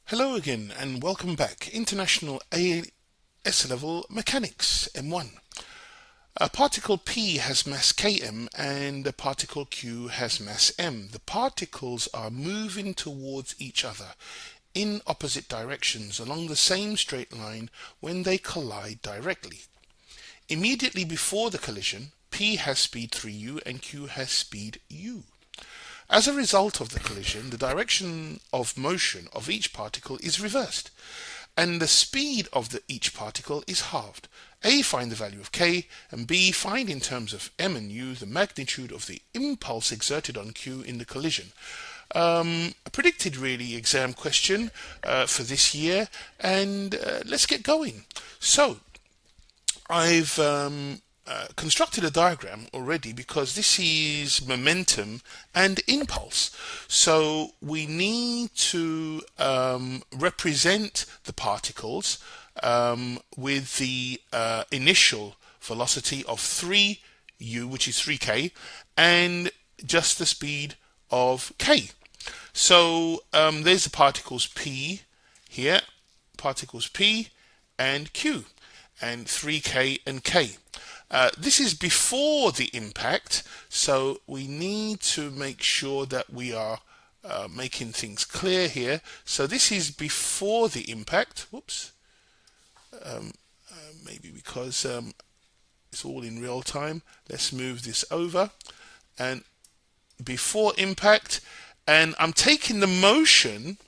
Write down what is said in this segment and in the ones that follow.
Hello again and welcome back. International AS level mechanics M1. A particle P has mass km and a particle Q has mass m. The particles are moving towards each other in opposite directions along the same straight line when they collide directly. Immediately before the collision, P has speed 3u and Q has speed u. As a result of the collision, the direction of motion of each particle is reversed, and the speed of each particle is halved. A, find the value of k, and B, find in terms of m and u the magnitude of the impulse exerted on Q in the collision. A predicted really exam question for this year, and let's get going. So, I've constructed a diagram already because this is momentum and impulse. So we need to represent the particles with the initial velocity of 3u, which is 3k, and just the speed of k. So there's the particles P here, particles P and Q, and 3k and k. This is before the impact, so we need to make sure that we are making things clear here. So this is before the impact. Whoops. Maybe because it's all in real time. Let's move this over. And before impact, and I'm taking the motion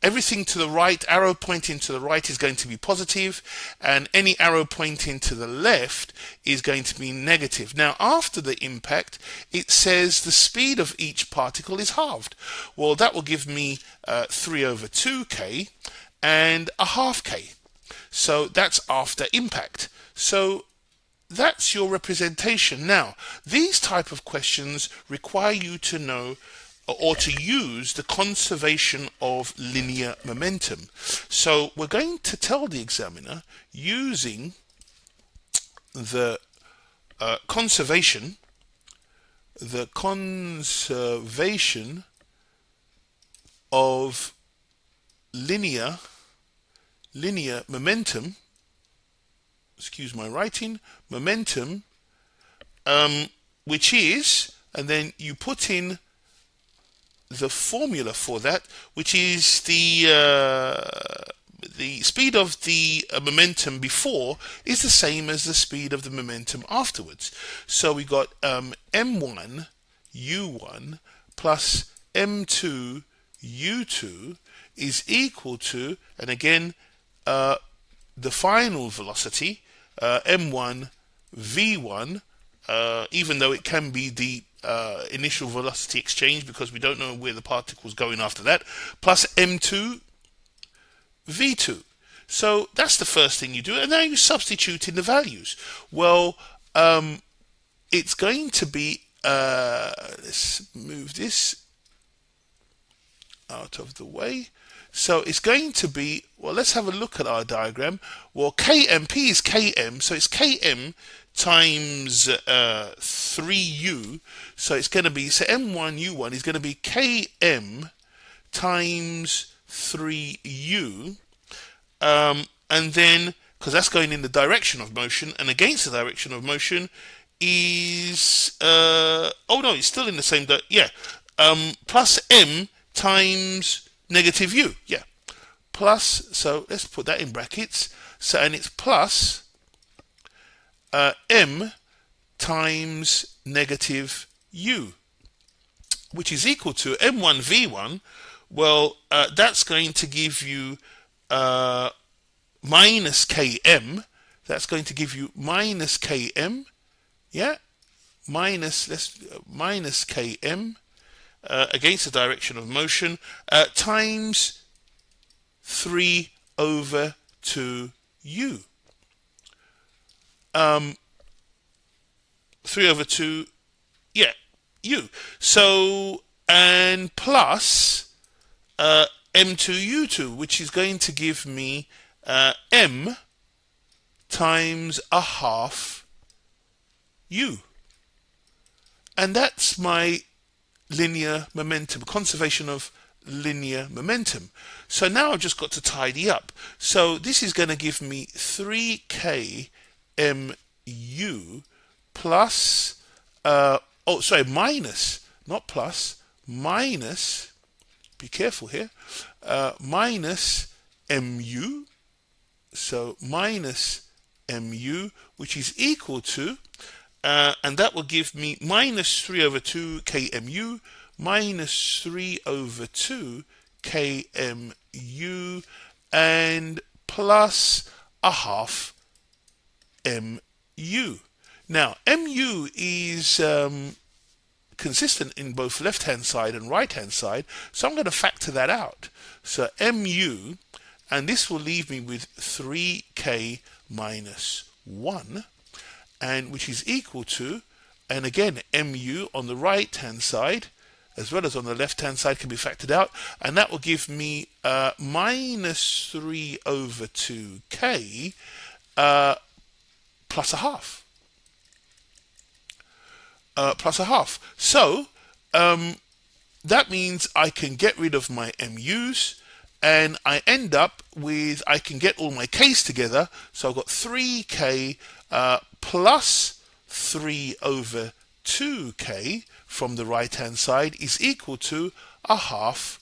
everything to the right, arrow pointing to the right is going to be positive, and any arrow pointing to the left is going to be negative. Now, after the impact, it says the speed of each particle is halved. Well, that will give me 3 over 2k and a half k. So that's after impact. So that's your representation. Now, these type of questions require you to know or to use the conservation of linear momentum. So we're going to tell the examiner using the conservation of linear momentum, excuse my writing, momentum, which is, and then you put in the formula for that, which is the speed of the momentum before is the same as the speed of the momentum afterwards. So we got m1 u1 plus m2 u2 is equal to, and again the final velocity m1 v1, even though it can be the initial velocity exchange because we don't know where the particle's going after that, plus m2 v2. So that's the first thing you do, and now you substitute in the values. Well, it's going to be let's move this out of the way. So it's going to be, well, let's have a look at our diagram. Well, km, P is km, so it's km times 3u, so it's going to be, so m1 u1 is going to be km times 3u, and then, because that's going in the direction of motion, and against the direction of motion is, oh no, it's still in the same, plus m times negative u, yeah, plus, so let's put that in brackets, so, and it's plus m times negative u, which is equal to m1 v1. Well, that's going to give you minus km. That's going to give you minus km, yeah, minus km against the direction of motion times 3 over 2u. 3 over 2, yeah, u. So, and plus m2u2, which is going to give me m times a half u. And that's my linear momentum, conservation of linear momentum. So now I've just got to tidy up. So this is going to give me 3k mu plus, minus, not plus, minus, be careful here, minus mu, so minus mu, which is equal to, and that will give me minus 3 over 2 kmu minus 3 over 2 kmu and plus a half mu. Now, mu is consistent in both left-hand side and right-hand side, so I'm going to factor that out. So mu, and this will leave me with 3k minus 1, and which is equal to, and again, mu on the right-hand side as well as on the left-hand side can be factored out, and that will give me minus 3 over 2k plus a half. Plus a half. So that means I can get rid of my mu's, and I end up with, I can get all my k's together. So I've got 3k plus 3 over 2k from the right hand side is equal to a half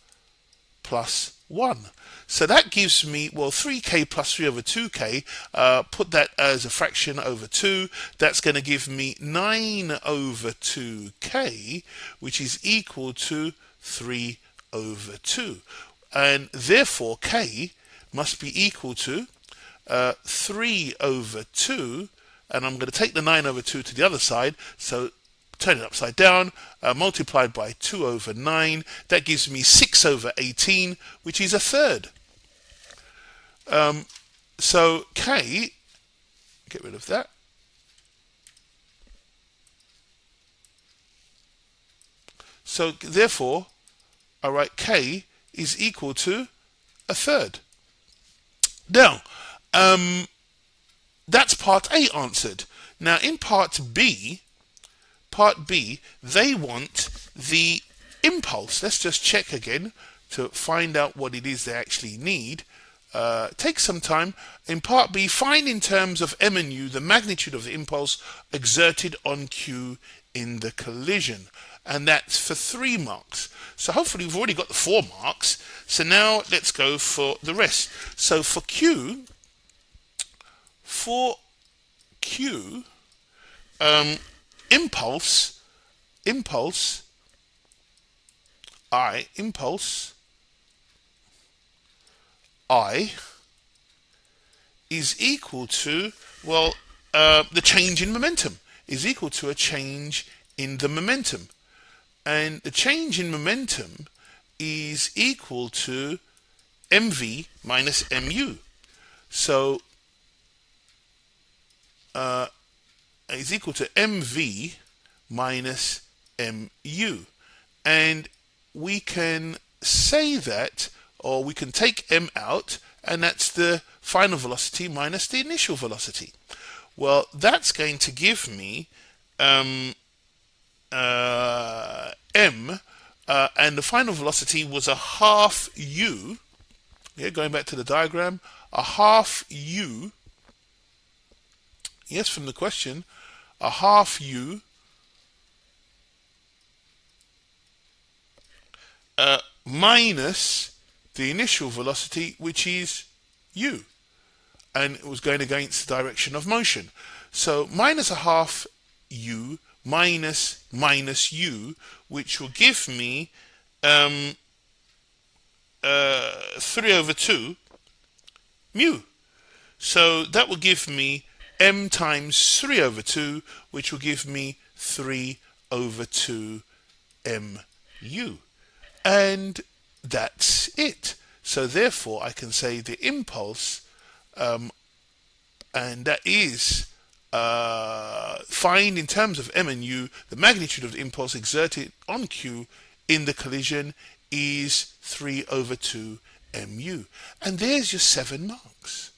plus 1. So that gives me, well, 3k plus 3 over 2k, put that as a fraction over 2, that's going to give me 9 over 2k, which is equal to 3 over 2. And therefore, k must be equal to 3 over 2, and I'm going to take the 9 over 2 to the other side, so turn it upside down, multiplied by 2 over 9, that gives me 6 over 18, which is a third. So k, get rid of that. So therefore, I write k is equal to a third. Now, that's part A answered. Now in part B, they want the impulse. Let's just check again to find out what it is they actually need. Take some time. In part B, find in terms of m and u the magnitude of the impulse exerted on Q in the collision. And that's for 3 marks. So hopefully we've already got the 4 marks. So now let's go for the rest. So for Q, impulse I is equal to, well, the change in momentum is equal to a change in the momentum. And the change in momentum is equal to mv minus mu. So is equal to mv minus mu. And we can say that, or we can take m out, and that's the final velocity minus the initial velocity. Well, that's going to give me m, and the final velocity was a half u. Yeah, going back to the diagram, a half u. Yes, from the question, a half u minus the initial velocity, which is u, and it was going against the direction of motion. So minus a half u minus u, which will give me 3 over 2 mu. So that will give me m times 3 over 2, which will give me 3 over 2 mu. And that's it. So therefore I can say the impulse, and that is find in terms of m and u the magnitude of the impulse exerted on Q in the collision is 3 over 2 mu. And there's your 7 marks.